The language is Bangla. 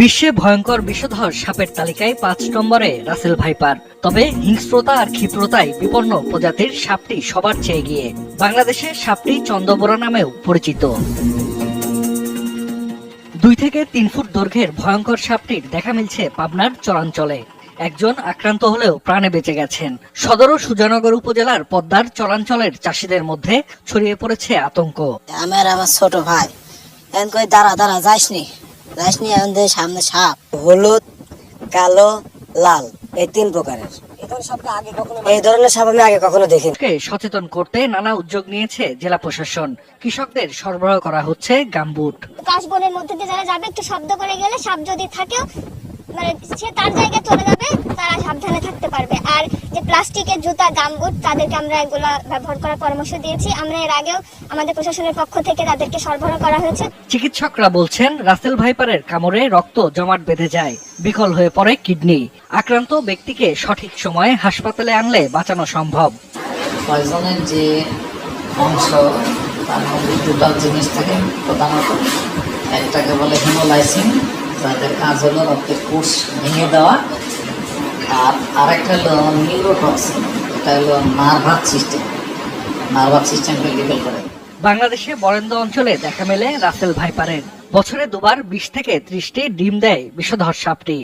বিশ্বে ভয়ঙ্কর বিষধর সাপের তালিকায় ৫ নম্বরে রাসেল ভাইপার। তবে হিংস্রতা আর ক্ষিপ্রতায় বিপন্ন প্রজাতির সাপটি সবার চেয়ে এগিয়ে। বাংলাদেশে সাপটি চন্দ্রবোরা নামেও পরিচিত। ২ থেকে ৩ ফুট দৈর্ঘ্যের ভয়ঙ্কর সাপটির দেখা মিলছে পাবনার চরাঞ্চলে। একজন আক্রান্ত হলেও প্রাণে বেঁচে গেছেন। সদর ও সুজানগর উপজেলার পদ্মার চরাঞ্চলের চাষিদের মধ্যে ছড়িয়ে পড়েছে আতঙ্ক। আমার ছোট ভাই কই দাঁড়া যাসনি আমাদের সামনে সাপ হলুদ, কালো, লাল, এই ৩ প্রকারের। এই ধরনের সাপ আমি আগে কখনো দেখিনি। সচেতন করতে নানা উদ্যোগ নিয়েছে জেলা প্রশাসন। কৃষকদের সরবরাহ করা হচ্ছে গামবুট। কাশবনের মধ্যে দিয়ে যারা যাবে একটু শব্দ করে গেলে সাপ যদি থাকেও মানে সে তার জায়গায় চলে যাবে, তারা সাবধানে থাকতে পারবে। আর যে প্লাস্টিকের জুতা, গামবুট, তাদেরকে আমরা এগুলা ব্যবহার করার পরামর্শ দিয়েছি। আমরা এর আগেও আমাদের প্রশাসনের পক্ষ থেকে তাদেরকে সরবরাহ করা হয়েছে। চিকিৎসকরা বলছেন রাসেল ভাইপারের কামড়ে রক্ত জমাট বেঁধে যায়, বিকল হয়ে পড়ে কিডনি। আক্রান্ত ব্যক্তিকে সঠিক সময়ে হাসপাতালে আনলে বাঁচানো সম্ভব। পয়জনের যে অংশ তার মধ্যে দুটো জিনিস থাকে প্রধানত। একটাকে বলে হিমোলাইসিন, যাদের কাজ হলো রক্তের কোষ ভেঙে দেওয়া, আর আরেকটা হলো নিউরোটক্সিন, এটা হলো নার্ভাস সিস্টেমকে ডিপেন্ড করে। বাংলাদেশে বরেন্দ্র অঞ্চলে দেখা মেলে রাসেল ভাইপারের। বছরে দুবার ২০ থেকে ৩০টি ডিম দেয় বিষধর সাপটি।